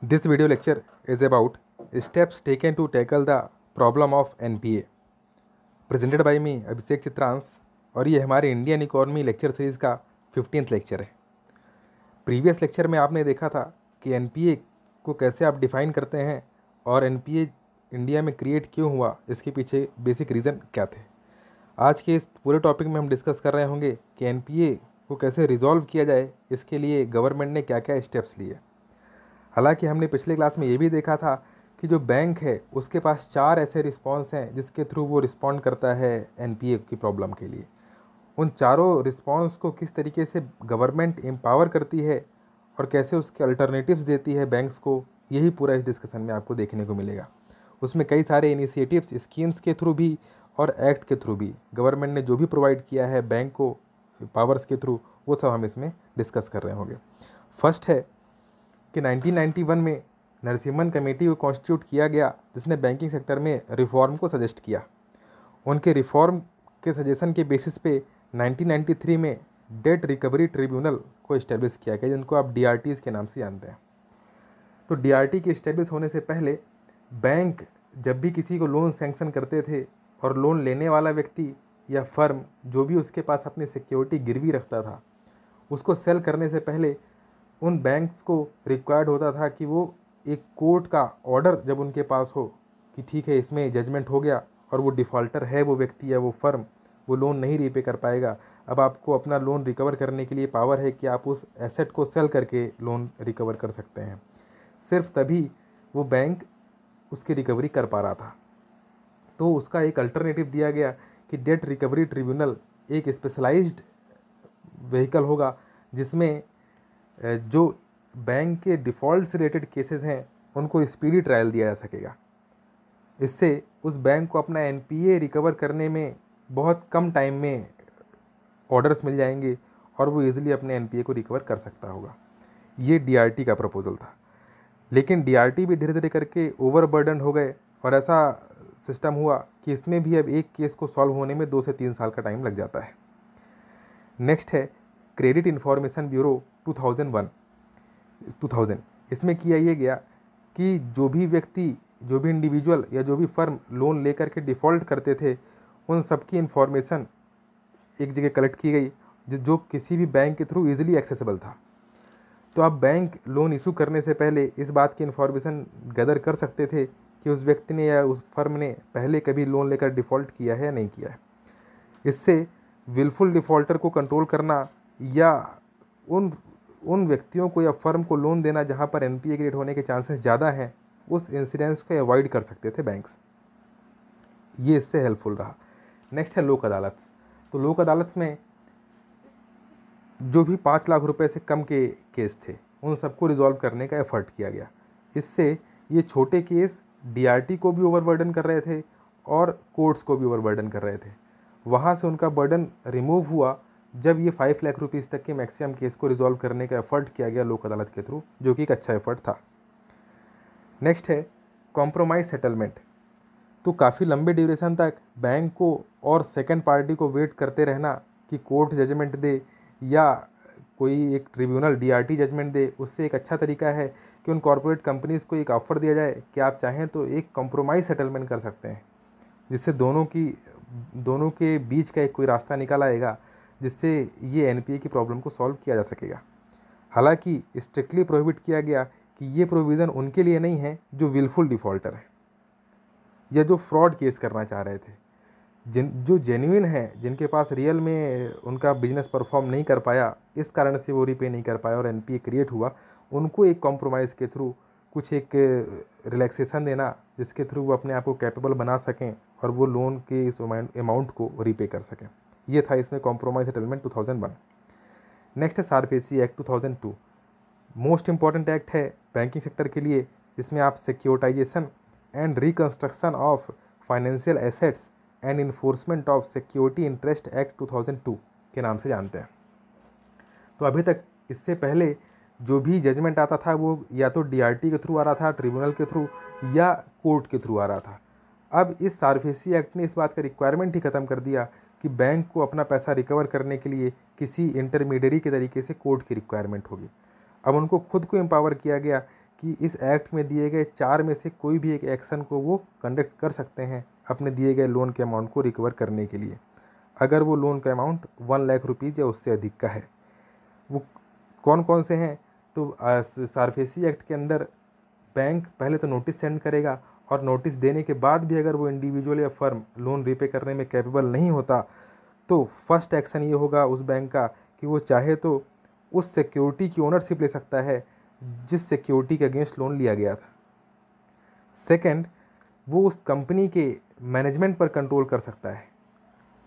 This video lecture is about steps taken to tackle the problem of NPA. Presented by me अभिषेक चित्रांश और ये हमारे Indian economy lecture series का 15th lecture है। Previous lecture में आपने देखा था कि NPA को कैसे आप डिफ़ाइन करते हैं और NPA इंडिया में क्रिएट क्यों हुआ, इसके पीछे बेसिक रीज़न क्या थे। आज के इस पूरे टॉपिक में हम डिस्कस कर रहे होंगे कि NPA को कैसे रिजॉल्व किया जाए, इसके लिए गवर्नमेंट ने क्या क्या स्टेप्स लिए। हालांकि हमने पिछले क्लास में ये भी देखा था कि जो बैंक है उसके पास 4 ऐसे रिस्पॉन्स हैं जिसके थ्रू वो रिस्पॉन्ड करता है NPA की प्रॉब्लम के लिए। उन चारों रिस्पॉन्स को किस तरीके से गवर्नमेंट एम्पावर करती है और कैसे उसके अल्टरनेटिव्स देती है बैंक्स को, यही पूरा इस डिस्कशन में आपको देखने को मिलेगा। उसमें कई सारे इनिशिएटिव्स स्कीम्स के थ्रू भी और एक्ट के थ्रू भी गवर्नमेंट ने जो भी प्रोवाइड किया है बैंक को पावर्स के थ्रू, वो सब हम इसमें डिस्कस कर रहे होंगे। फर्स्ट है कि 1991 में नरसिम्हन कमेटी को कॉन्स्टिट्यूट किया गया जिसने बैंकिंग सेक्टर में रिफॉर्म को सजेस्ट किया। उनके रिफॉर्म के सजेशन के बेसिस पे 1993 में डेट रिकवरी ट्रिब्यूनल को इस्टेब्लिश किया गया, जिनको आप DRTs के नाम से जानते हैं। तो DRT के इस्टेब्लिश होने से पहले बैंक जब भी किसी को लोन सैंक्शन करते थे और लोन लेने वाला व्यक्ति या फर्म जो भी उसके पास अपनी सिक्योरिटी गिरवी रखता था, उसको सेल करने से पहले उन बैंक्स को रिक्वायर्ड होता था कि वो एक कोर्ट का ऑर्डर जब उनके पास हो कि ठीक है इसमें जजमेंट हो गया और वो डिफ़ॉल्टर है वो व्यक्ति या वो फर्म, वो लोन नहीं रीपे कर पाएगा, अब आपको अपना लोन रिकवर करने के लिए पावर है कि आप उस एसेट को सेल करके लोन रिकवर कर सकते हैं। सिर्फ तभी वो बैंक उसकी रिकवरी कर पा रहा था। तो उसका एक अल्टरनेटिव दिया गया कि डेट रिकवरी ट्रिब्यूनल एक स्पेशलाइज्ड व्हीकल होगा जिसमें जो बैंक के डिफ़ॉल्ट से रिलेटेड केसेस हैं उनको स्पीडी ट्रायल दिया जा सकेगा। इससे उस बैंक को अपना NPA रिकवर करने में बहुत कम टाइम में ऑर्डर्स मिल जाएंगे और वो इजीली अपने NPA को रिकवर कर सकता होगा। ये DRT का प्रपोजल था। लेकिन DRT भी धीरे धीरे करके ओवरबर्डन हो गए और ऐसा सिस्टम हुआ कि इसमें भी अब एक केस को सॉल्व होने में 2 से 3 साल का टाइम लग जाता है। नेक्स्ट है क्रेडिट इन्फॉर्मेशन ब्यूरो 2000। इसमें किया ये गया कि जो भी व्यक्ति, जो भी इंडिविजुअल या जो भी फर्म लोन लेकर के डिफ़ॉल्ट करते थे, उन सबकी इन्फॉर्मेशन एक जगह कलेक्ट की गई जो किसी भी बैंक के थ्रू इजीली एक्सेसिबल था। तो अब बैंक लोन इशू करने से पहले इस बात की इन्फॉर्मेशन गैदर कर सकते थे कि उस व्यक्ति ने या उस फर्म ने पहले कभी लोन लेकर डिफ़ॉल्ट किया है या नहीं किया है। इससे विलफुल डिफ़ॉल्टर को कंट्रोल करना या उन व्यक्तियों को या फर्म को लोन देना जहां पर NPA क्रिएट होने के चांसेस ज़्यादा हैं, उस इंसिडेंस को अवॉइड कर सकते थे बैंक्स। ये इससे हेल्पफुल रहा। नेक्स्ट है लोक अदालत। तो लोक अदालत में जो भी 5 लाख रुपए से कम के केस थे उन सबको रिजॉल्व करने का एफर्ट किया गया। इससे ये छोटे केस DRT को भी ओवरबर्डन कर रहे थे और कोर्ट्स को भी ओवरबर्डन कर रहे थे। वहाँ से उनका बर्डन रिमूव हुआ जब ये 5 लाख रुपीज़ तक के मैक्सिमम केस को रिजॉल्व करने का एफर्ट किया गया लोक अदालत के थ्रू, जो कि एक अच्छा एफर्ट था। नेक्स्ट है कॉम्प्रोमाइज़ सेटलमेंट। तो काफ़ी लंबे ड्यूरेशन तक बैंक को और सेकंड पार्टी को वेट करते रहना कि कोर्ट जजमेंट दे या कोई एक ट्रिब्यूनल DRT जजमेंट दे, उससे एक अच्छा तरीका है कि उन कॉर्पोरेट कंपनीज़ को एक ऑफ़र दिया जाए कि आप चाहें तो एक कॉम्प्रोमाइज़ सेटलमेंट कर सकते हैं, जिससे दोनों के बीच का एक कोई रास्ता निकल आएगा जिससे ये NPA की प्रॉब्लम को सॉल्व किया जा सकेगा। हालांकि स्ट्रिक्टली प्रोहिबिट किया गया कि ये प्रोविज़न उनके लिए नहीं है जो विलफुल डिफ़ॉल्टर है या जो फ्रॉड केस करना चाह रहे थे। जो जेन्युइन है, जिनके पास रियल में उनका बिजनेस परफॉर्म नहीं कर पाया, इस कारण से वो रिपे नहीं कर पाया और NPA क्रिएट हुआ, उनको एक कॉम्प्रोमाइज़ के थ्रू कुछ एक रिलैक्सेशन देना जिसके थ्रू वो अपने आप को कैपेबल बना सकें और वो लोन के इस अमाउंट को रिपे कर सकें। ये था इसमें कॉम्प्रोमाइज़ सेटलमेंट 2001। नेक्स्ट है SARFAESI act 2002। Most important act है बैंकिंग सेक्टर के लिए। इसमें आप securitisation and reconstruction of financial assets and enforcement of security interest act 2002 के नाम से जानते हैं। तो अभी तक इससे पहले जो भी जजमेंट आता था वो या तो DRT के थ्रू आ रहा था, ट्रिब्यूनल के थ्रू या कोर्ट के थ्रू आ रहा था। अब इस सारफेसी एक्ट ने इस बात का रिक्वायरमेंट ही ख़त्म कर दिया कि बैंक को अपना पैसा रिकवर करने के लिए किसी इंटरमीडियरी के तरीके से कोर्ट की रिक्वायरमेंट होगी। अब उनको खुद को एम्पावर किया गया कि इस एक्ट में दिए गए 4 में से कोई भी एक एक्शन को वो कंडक्ट कर सकते हैं अपने दिए गए लोन के अमाउंट को रिकवर करने के लिए, अगर वो लोन का अमाउंट 1 लाख रुपीज़ या उससे अधिक का है। वो कौन कौन से हैं? तो सारफेसी एक्ट के अंदर बैंक पहले तो नोटिस सेंड करेगा, और नोटिस देने के बाद भी अगर वो इंडिविजुअल या फर्म लोन रीपे करने में कैपेबल नहीं होता, तो फर्स्ट एक्शन ये होगा उस बैंक का कि वो चाहे तो उस सिक्योरिटी की ओनरशिप ले सकता है जिस सिक्योरिटी के अगेंस्ट लोन लिया गया था। सेकंड, वो उस कंपनी के मैनेजमेंट पर कंट्रोल कर सकता है।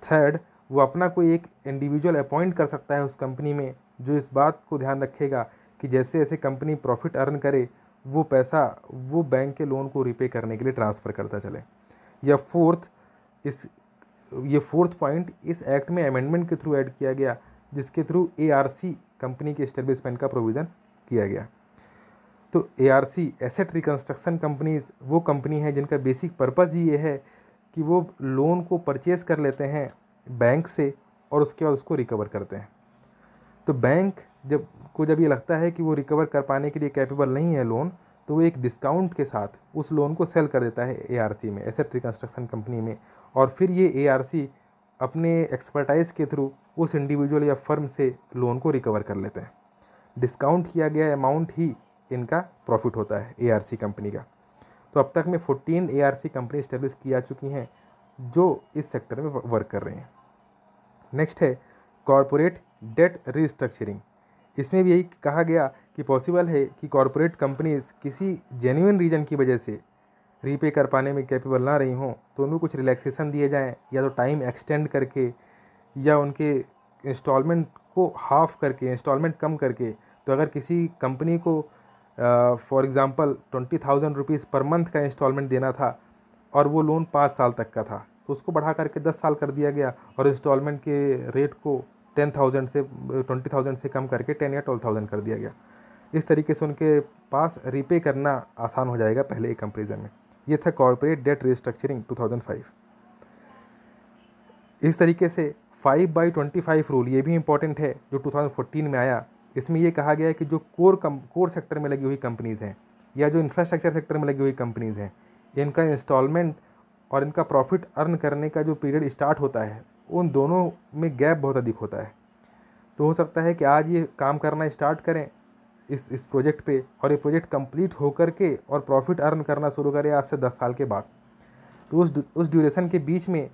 थर्ड, वो अपना कोई एक इंडिविजुअल अपॉइंट कर सकता है उस कंपनी में, जो इस बात को ध्यान रखेगा कि जैसे जैसे कंपनी प्रॉफिट अर्न करे वो पैसा वो बैंक के लोन को रिपे करने के लिए ट्रांसफ़र करता चले। या ये फोर्थ पॉइंट इस एक्ट में अमेंडमेंट के थ्रू ऐड किया गया, जिसके थ्रू ARC कंपनी के एस्टेब्लिशमेंट का प्रोविज़न किया गया। तो ARC एसेट रिकंस्ट्रक्शन कंपनीज वो कंपनी है जिनका बेसिक पर्पज़ ही ये है कि वो लोन को परचेज कर लेते हैं बैंक से और उसके बाद उसको रिकवर करते हैं। तो बैंक जब ये लगता है कि वो रिकवर कर पाने के लिए कैपेबल नहीं है लोन, तो वो एक डिस्काउंट के साथ उस लोन को सेल कर देता है ARC में, एसेट रिकंस्ट्रक्शन कंपनी में, और फिर ये ARC अपने एक्सपर्टाइज के थ्रू उस इंडिविजुअल या फर्म से लोन को रिकवर कर लेते हैं। डिस्काउंट किया गया अमाउंट ही इनका प्रॉफिट होता है ARC कंपनी का। तो अब तक में 14 ARC कंपनी इस्टेब्लिश की जा चुकी हैं जो इस सेक्टर में वर्क कर रहे हैं। नेक्स्ट है कॉरपोरेट डेट रिस्ट्रक्चरिंग। इसमें भी यही कहा गया कि पॉसिबल है कि कॉरपोरेट कंपनीज किसी जेन्युइन रीजन की वजह से रीपे कर पाने में कैपेबल ना रही हों, तो उनको कुछ रिलैक्सेशन दिए जाएं, या तो टाइम एक्सटेंड करके या उनके इंस्टॉलमेंट को हाफ करके, इंस्टॉलमेंट कम करके। तो अगर किसी कंपनी को for example 20,000 rupees per month का इंस्टॉलमेंट देना था और वो लोन 5 साल तक का था, तो उसको बढ़ा करके 10 साल कर दिया गया और इंस्टॉलमेंट के रेट को 20,000 से कम करके 10 या 12,000 कर दिया गया। इस तरीके से उनके पास रीपे करना आसान हो जाएगा पहले एक कंपेरिजन में। ये था कॉर्पोरेट डेट रिस्ट्रक्चरिंग 2005। इस तरीके से 5/25 रूल ये भी इम्पॉर्टेंट है जो 2014 में आया। इसमें ये कहा गया है कि जो कोर सेक्टर में लगी हुई कंपनीज़ हैं या जो इंफ्रास्ट्रक्चर सेक्टर में लगी हुई कंपनीज़ हैं, इनका इंस्टॉलमेंट और इनका प्रॉफिट अर्न करने का जो पीरियड स्टार्ट होता है, उन दोनों में गैप बहुत अधिक होता है। तो हो सकता है कि आज ये काम करना स्टार्ट करें इस प्रोजेक्ट पे, और ये प्रोजेक्ट कंप्लीट होकर के और प्रॉफिट अर्न करना शुरू करें आज से 10 साल के बाद। तो उस ड्यूरेशन के बीच में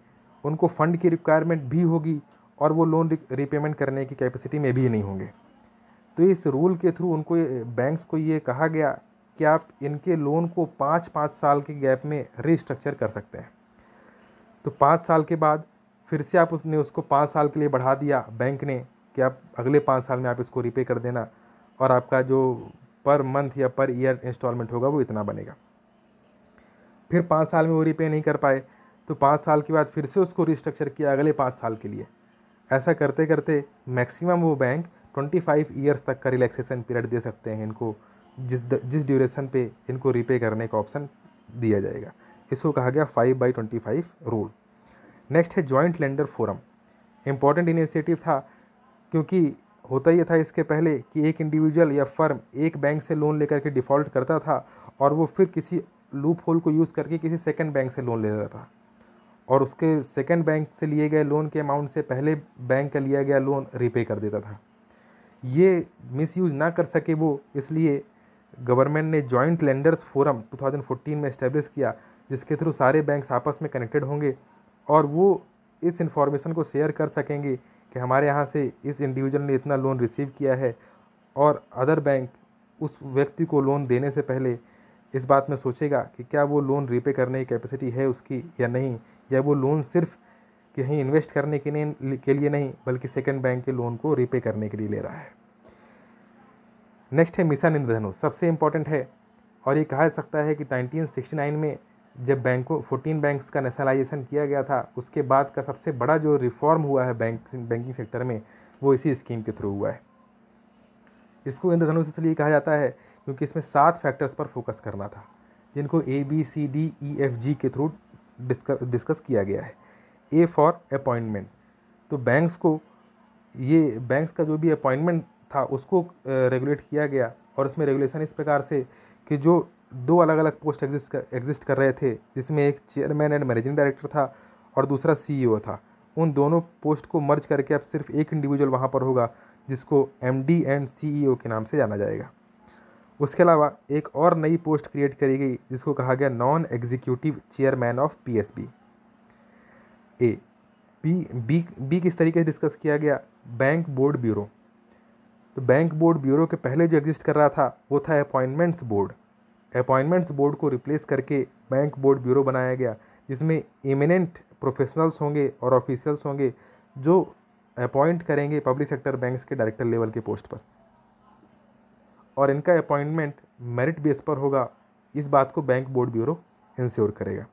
उनको फंड की रिक्वायरमेंट भी होगी और वो लोन रीपेमेंट करने की कैपेसिटी में भी नहीं होंगे। तो इस रूल के थ्रू उनको बैंक्स को ये कहा गया कि आप इनके लोन को 5-5 साल के गैप में रीस्ट्रक्चर कर सकते हैं। तो 5 साल के बाद फिर से उसको 5 साल के लिए बढ़ा दिया बैंक ने कि आप अगले 5 साल में आप इसको रीपे कर देना, और आपका जो पर मंथ या पर ईयर इंस्टॉलमेंट होगा वो इतना बनेगा। फिर 5 साल में वो रीपे नहीं कर पाए तो 5 साल के बाद फिर से उसको रिस्ट्रक्चर किया अगले 5 साल के लिए। ऐसा करते करते मैक्सिमम वो बैंक 25 ईयर्स तक का रिलैक्सेशन पीरियड दे सकते हैं इनको, जिस ड्यूरेशन पे इनको रीपे करने का ऑप्शन दिया जाएगा। इसको कहा गया 5/25 रूल। नेक्स्ट है joint lender forum. Important initiative था क्योंकि होता ये था इसके पहले कि एक इंडिविजुअल या फर्म एक बैंक से लोन लेकर के डिफ़ॉल्ट करता था और वो फिर किसी लूप होल को यूज़ करके किसी सेकंड बैंक से लोन ले लेता था, और उसके सेकंड बैंक से लिए गए लोन के अमाउंट से पहले बैंक का लिया गया लोन रीपे कर देता था। ये मिसयूज़ ना कर सके वो, इसलिए गवर्नमेंट ने जॉइंट लेंडर्स फोरम 2014 में इस्टेब्लिश किया, जिसके थ्रू सारे बैंक्स आपस में कनेक्टेड होंगे और वो इस इंफॉर्मेशन को शेयर कर सकेंगे कि हमारे यहाँ से इस इंडिविजुअल ने इतना लोन रिसीव किया है, और अदर बैंक उस व्यक्ति को लोन देने से पहले इस बात में सोचेगा कि क्या वो लोन रीपे करने की कैपेसिटी है उसकी या नहीं, या वो लोन सिर्फ कहीं इन्वेस्ट करने के लिए नहीं बल्कि सेकंड बैंक के लोन को रीपे करने के लिए ले रहा है। नेक्स्ट है मिशन इंद्रधनुष, सबसे इम्पॉर्टेंट है, और ये कहा जा सकता है कि 1969 में जब 14 बैंक्स का नेशनलाइजेशन किया गया था, उसके बाद का सबसे बड़ा जो रिफॉर्म हुआ है बैंकिंग सेक्टर में, वो इसी स्कीम के थ्रू हुआ है। इसको इंद्रधनुष इसलिए कहा जाता है क्योंकि इसमें 7 फैक्टर्स पर फोकस करना था, जिनको ABCDEFG के थ्रू डिस्कस किया गया है। A फॉर अपॉइंटमेंट, तो बैंक्स का जो भी अपॉइंटमेंट था उसको रेगुलेट किया गया, और इसमें रेगुलेशन इस प्रकार से कि जो दो अलग अलग पोस्ट एग्जिस्ट कर रहे थे, जिसमें एक चेयरमैन एंड मैनेजिंग डायरेक्टर था और दूसरा सीईओ था, उन दोनों पोस्ट को मर्ज करके अब सिर्फ एक इंडिविजुअल वहाँ पर होगा जिसको एमडी एंड सीईओ के नाम से जाना जाएगा। उसके अलावा एक और नई पोस्ट क्रिएट करी गई जिसको कहा गया non executive chairman of PSB. A B B B किस तरीके से डिस्कस किया गया, बैंक बोर्ड ब्यूरो। तो बैंक बोर्ड ब्यूरो के पहले जो एग्जिस्ट कर रहा था वो था अपॉइंटमेंट्स बोर्ड। अपॉइंटमेंट्स बोर्ड को रिप्लेस करके बैंक बोर्ड ब्यूरो बनाया गया, जिसमें इमिनेंट प्रोफेशनल्स होंगे और ऑफिशियल्स होंगे जो अपॉइंट करेंगे पब्लिक सेक्टर बैंक्स के डायरेक्टर लेवल के पोस्ट पर, और इनका अपॉइंटमेंट मेरिट बेस पर होगा। इस बात को बैंक बोर्ड ब्यूरो इंश्योर करेगा।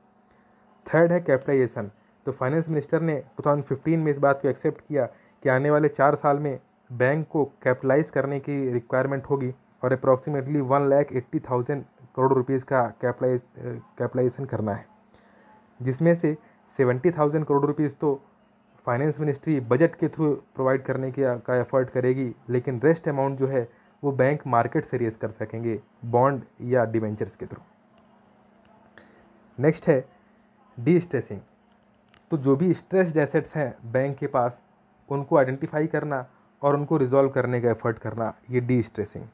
थर्ड है कैपिटलाइजेशन। तो फाइनेंस मिनिस्टर ने 2015 में इस बात को एक्सेप्ट किया कि आने वाले 4 साल में बैंक को कैपिटलाइज करने की रिक्वायरमेंट होगी और अप्रॉक्सीमेटली 1,80,000 करोड़ रुपीज़ का कैपिटलाइजेशन करना है, जिसमें से 70,000 करोड़ रुपीज़ तो फाइनेंस मिनिस्ट्री बजट के थ्रू प्रोवाइड करने का एफर्ट करेगी, लेकिन रेस्ट अमाउंट जो है वो बैंक मार्केट से रेज कर सकेंगे बॉन्ड या डिवेंचर्स के थ्रू। नेक्स्ट है डी स्ट्रेसिंग। तो जो भी स्ट्रेस्ड एसेट्स हैं बैंक के पास, उनको आइडेंटिफाई करना और उनको रिजॉल्व करने का एफर्ट करना, ये D stressing.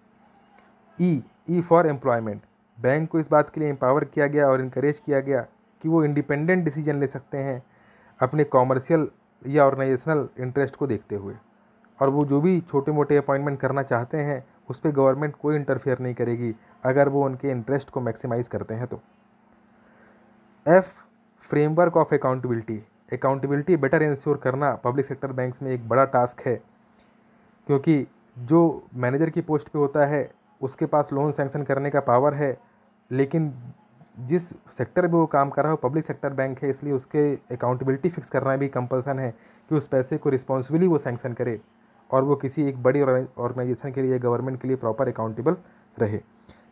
E for employment. Bank को इस बात के लिए एम्पावर किया गया और इनकरेज किया गया कि वो इंडिपेंडेंट डिसीजन ले सकते हैं अपने कॉमर्शियल या ऑर्गेनाइजेशनल इंटरेस्ट को देखते हुए, और वो जो भी छोटे मोटे अपॉइंटमेंट करना चाहते हैं उस पर गवर्नमेंट कोई इंटरफेयर नहीं करेगी अगर वो उनके इंटरेस्ट को मैक्सिमाइज करते हैं तो। F framework of accountability. Accountability better ensure करना पब्लिक सेक्टर बैंक्स में एक बड़ा टास्क है, क्योंकि जो मैनेजर की पोस्ट पे होता है उसके पास लोन सैंक्शन करने का पावर है, लेकिन जिस सेक्टर में वो काम कर रहा है वो पब्लिक सेक्टर बैंक है, इसलिए उसके अकाउंटेबिलिटी फिक्स करना भी कंपल्सन है कि उस पैसे को रिस्पॉन्सिबली वो सैंक्शन करे और वो किसी एक बड़ी ऑर्गेनाइजेशन के लिए, गवर्नमेंट के लिए प्रॉपर अकाउंटेबल रहे।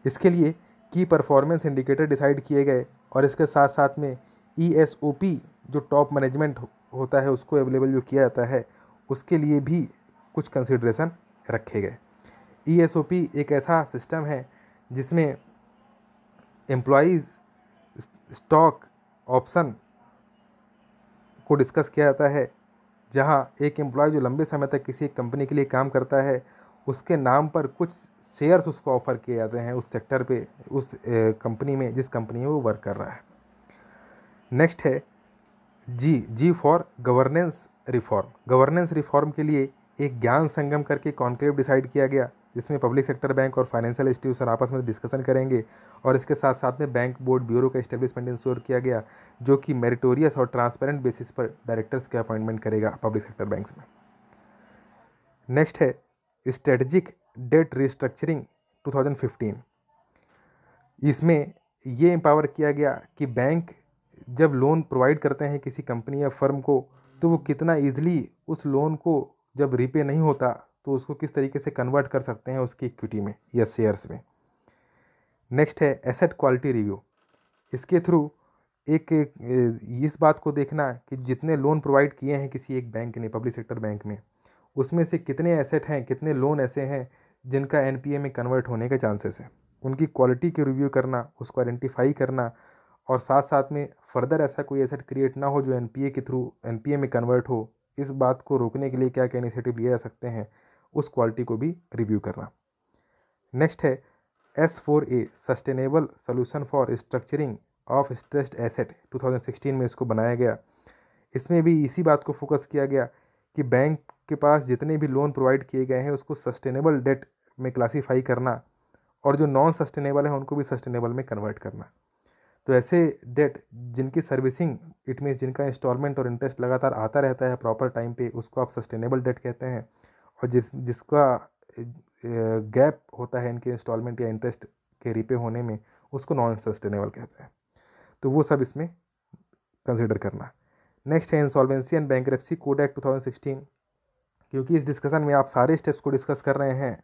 इसके लिए की परफॉर्मेंस इंडिकेटर डिसाइड किए गए और इसके साथ साथ में ESOP जो टॉप मैनेजमेंट होता है उसको अवेलेबल जो किया जाता है, उसके लिए भी कुछ कंसिडरेशन रखे गए। ESOP एक ऐसा सिस्टम है जिसमें एम्प्लॉइज़ स्टॉक ऑप्शन को डिस्कस किया जाता है, जहां एक एम्प्लॉय जो लंबे समय तक किसी एक कंपनी के लिए काम करता है उसके नाम पर कुछ शेयर्स उसको ऑफ़र किए जाते हैं उस सेक्टर पे, उस कंपनी में जिस कंपनी में वो वर्क कर रहा है। नेक्स्ट है G for governance reform. Governance reform के लिए एक ज्ञान संगम करके कॉन्क्लेव डिसाइड किया गया, जिसमें पब्लिक सेक्टर बैंक और फाइनेंशियल इंस्टीट्यूशन आपस में डिस्कशन करेंगे, और इसके साथ साथ में बैंक बोर्ड ब्यूरो का इस्टेब्लिशमेंट इंश्योर किया गया, जो कि मेरिटोरियस और ट्रांसपेरेंट बेसिस पर डायरेक्टर्स के अपॉइंटमेंट करेगा पब्लिक सेक्टर बैंक्स में। नेक्स्ट है स्ट्रेटजिक डेट रिस्ट्रक्चरिंग 2015। इसमें ये एम्पावर किया गया कि बैंक जब लोन प्रोवाइड करते हैं किसी कंपनी या फर्म को, तो वो कितना ईजिली उस लोन को जब रीपे नहीं होता तो उसको किस तरीके से कन्वर्ट कर सकते हैं उसकी इक्विटी में या शेयर्स में। नेक्स्ट है एसेट क्वालिटी रिव्यू। इसके थ्रू एक इस बात को देखना कि जितने लोन प्रोवाइड किए हैं किसी एक बैंक ने, पब्लिक सेक्टर बैंक में, उसमें से कितने एसेट हैं, कितने लोन ऐसे हैं जिनका NPA में कन्वर्ट होने के चांसेस हैं, उनकी क्वालिटी की रिव्यू करना, उसको आइडेंटिफाई करना, और साथ साथ में फर्दर ऐसा कोई एसेट क्रिएट ना हो जो NPA में कन्वर्ट हो, इस बात को रोकने के लिए क्या क्या इनिशिएटिव लिए जा सकते हैं, उस क्वालिटी को भी रिव्यू करना। नेक्स्ट है S4A sustainable solution for structuring of stressed asset. 2016 में इसको बनाया गया। इसमें भी इसी बात को फोकस किया गया कि बैंक के पास जितने भी लोन प्रोवाइड किए गए हैं उसको सस्टेनेबल डेट में क्लासीफाई करना, और जो नॉन सस्टेनेबल है उनको भी सस्टेनेबल में कन्वर्ट करना। तो ऐसे डेट जिनकी सर्विसिंग, इट मीन्स जिनका इंस्टॉलमेंट और इंटरेस्ट लगातार आता रहता है प्रॉपर टाइम पे, उसको आप सस्टेनेबल डेट कहते हैं, और जिसका गैप होता है इनके इंस्टॉलमेंट या इंटरेस्ट के रीपे होने में, उसको नॉन सस्टेनेबल कहते हैं। तो वो सब इसमें कंसिडर करना। नेक्स्ट है insolvency and bankruptcy code act 2016। क्योंकि इस डिस्कशन में आप सारे स्टेप्स को डिस्कस कर रहे हैं,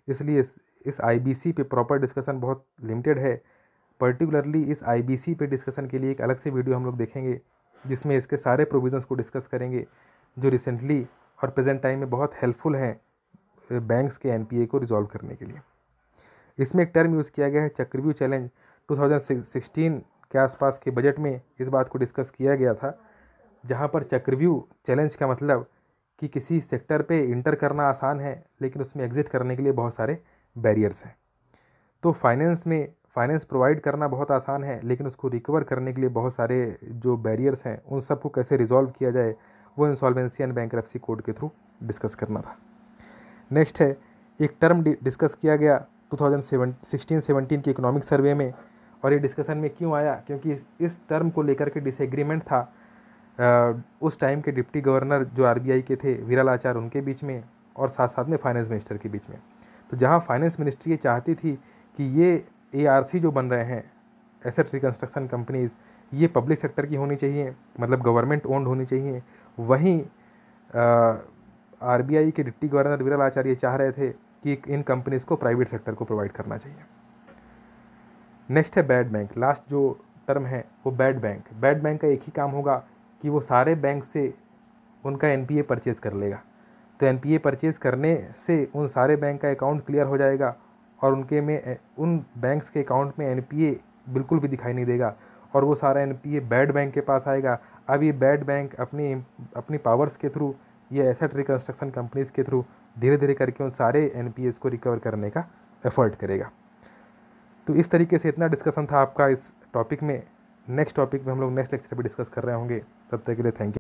इसलिए इस IBC पे प्रॉपर डिस्कशन बहुत लिमिटेड है। पर्टिकुलरली इस IBC पे डिस्कशन के लिए एक अलग से वीडियो हम लोग देखेंगे, जिसमें इसके सारे प्रोविजंस को डिस्कस करेंगे जो रिसेंटली और प्रेजेंट टाइम में बहुत हेल्पफुल हैं बैंक्स के NPA को रिजॉल्व करने के लिए। इसमें एक टर्म यूज़ किया गया है चक्रव्यूह चैलेंज। 2016 के आसपास के बजट में इस बात को डिस्कस किया गया था, जहाँ पर चक्रव्यूह चैलेंज का मतलब कि किसी सेक्टर पे इंटर करना आसान है लेकिन उसमें एग्जिट करने के लिए बहुत सारे बैरियर्स हैं। तो फाइनेंस प्रोवाइड करना बहुत आसान है लेकिन उसको रिकवर करने के लिए बहुत सारे जो बैरियर्स हैं उन सबको कैसे रिजॉल्व किया जाए, वो इंसॉल्वेंसी एंड बैंकरप्सी कोड के थ्रू डिस्कस करना था। नेक्स्ट है, एक टर्म डिस्कस किया गया 2016-17 के इकोनॉमिक सर्वे में, और ये डिस्कशन में क्यों आया, क्योंकि इस टर्म को लेकर के डिसएग्रीमेंट था उस टाइम के डिप्टी गवर्नर जो आरबीआई के थे विरल आचार्य, उनके बीच में, और साथ साथ में फाइनेंस मिनिस्टर के बीच में। तो जहाँ फाइनेंस मिनिस्ट्री ये चाहती थी कि ये एआरसी जो बन रहे हैं, एसेट रिकंस्ट्रक्शन कंपनीज़, ये पब्लिक सेक्टर की होनी चाहिए, मतलब गवर्नमेंट ओन्ड होनी चाहिए, वहीं आरबीआई के डिप्टी गवर्नर विरल आचार्य ये चाह रहे थे कि इन कंपनीज़ को प्राइवेट सेक्टर को प्रोवाइड करना चाहिए। नेक्स्ट है बैड बैंक। लास्ट जो टर्म है वो बैड बैंक। बैड बैंक का एक ही काम होगा कि वो सारे बैंक से उनका एनपीए परचेज़ कर लेगा। तो एनपीए परचेज़ करने से उन सारे बैंक का अकाउंट क्लियर हो जाएगा और उन बैंक्स के अकाउंट में एनपीए बिल्कुल भी दिखाई नहीं देगा और वो सारा एनपीए बैड बैंक के पास आएगा। अब ये बैड बैंक अपनी पावर्स के थ्रू, ये एसेट रिकंस्ट्रक्शन कंपनीज़ के थ्रू धीरे धीरे करके उन सारे एनपीएस को रिकवर करने का एफर्ट करेगा। तो इस तरीके से इतना डिस्कशन था आपका इस टॉपिक में। नेक्स्ट टॉपिक में हम लोग नेक्स्ट लेक्चर पे डिस्कस कर रहे होंगे। तब तक के लिए थैंक यू।